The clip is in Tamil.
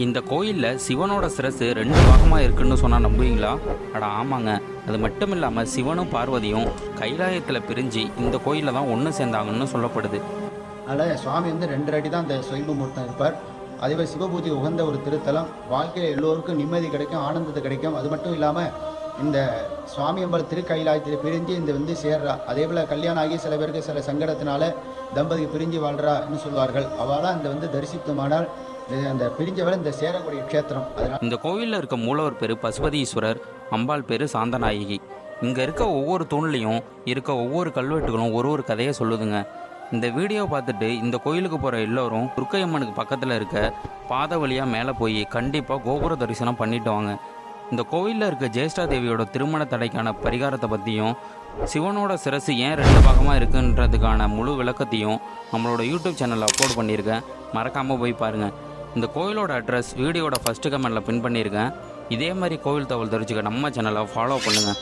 இந்த கோயிலில் சிவனோட சிரசு 2 பாகமாக இருக்குன்னு சொன்னால் நம்புவீங்களா? அட ஆமாங்க. அது மட்டும் இல்லாமல் சிவனும் பார்வதியும் கைலாயத்தில் பிரிஞ்சு இந்த கோயிலில் தான் ஒன்று சேர்ந்தாங்கன்னு சொல்லப்படுது. அதனால் சுவாமி வந்து 2 அடி தான் அந்த சுயம்பு மூர்த்தம் இருப்பார். அதேபோல் சிவபூஜை உகந்த ஒரு திருத்தலம். வாழ்க்கையில் எல்லோருக்கும் நிம்மதி கிடைக்கும், ஆனந்தத்தை கிடைக்கும். அது மட்டும் இல்லாமல் இந்த சுவாமி அம்பல திருக்கைலாயத்தில் பிரிஞ்சு இந்த வந்து சேர்றா. அதே போல் கல்யாணம் ஆகி சில பேருக்கு சில சங்கடத்தினால தம்பதி பிரிஞ்சு வாழ்றான்னு சொல்வார்கள். அவளாக இந்த வந்து தரிசித்தமானால் அந்த பிரிஞ்சவரை இந்த சேரக்கூடிய க்ஷேத்திரம். அதனால் இந்த கோயிலில் இருக்க மூலவர் பேர் பசுபதீஸ்வரர், அம்பாள் பேர் சாந்தநாயகி. இங்கே இருக்க ஒவ்வொரு தூண்லையும் இருக்க ஒவ்வொரு கல்வெட்டுகளும் ஒரு கதையை சொல்லுதுங்க. இந்த வீடியோவை பார்த்துட்டு இந்த கோயிலுக்கு போகிற எல்லோரும் துர்க்கையம்மனுக்கு பக்கத்தில் இருக்க பாதை வழியாக மேலே போய் கண்டிப்பாக கோபுர தரிசனம் பண்ணிட்டு வாங்க. இந்த கோயிலில் இருக்க ஜேஷ்டா தேவியோட திருமண தடைக்கான பரிகாரத்தை பற்றியும் சிவனோட சிரசு ஏன் 2 பாகமாக இருக்குன்றதுக்கான முழு விளக்கத்தையும் நம்மளோட யூடியூப் சேனலில் அப்லோட் பண்ணியிருக்கேன். மறக்காமல் போய் பாருங்கள். இந்த கோயிலோட அட்ரஸ் வீடியோட ஃபஸ்ட்டு கமெண்ட்டில் பின் பண்ணியிருக்கேன். இதே மாதிரி கோவில் தகவல் தெரிஞ்சுக்க நம்ம சேனலை ஃபாலோ பண்ணுங்கள்.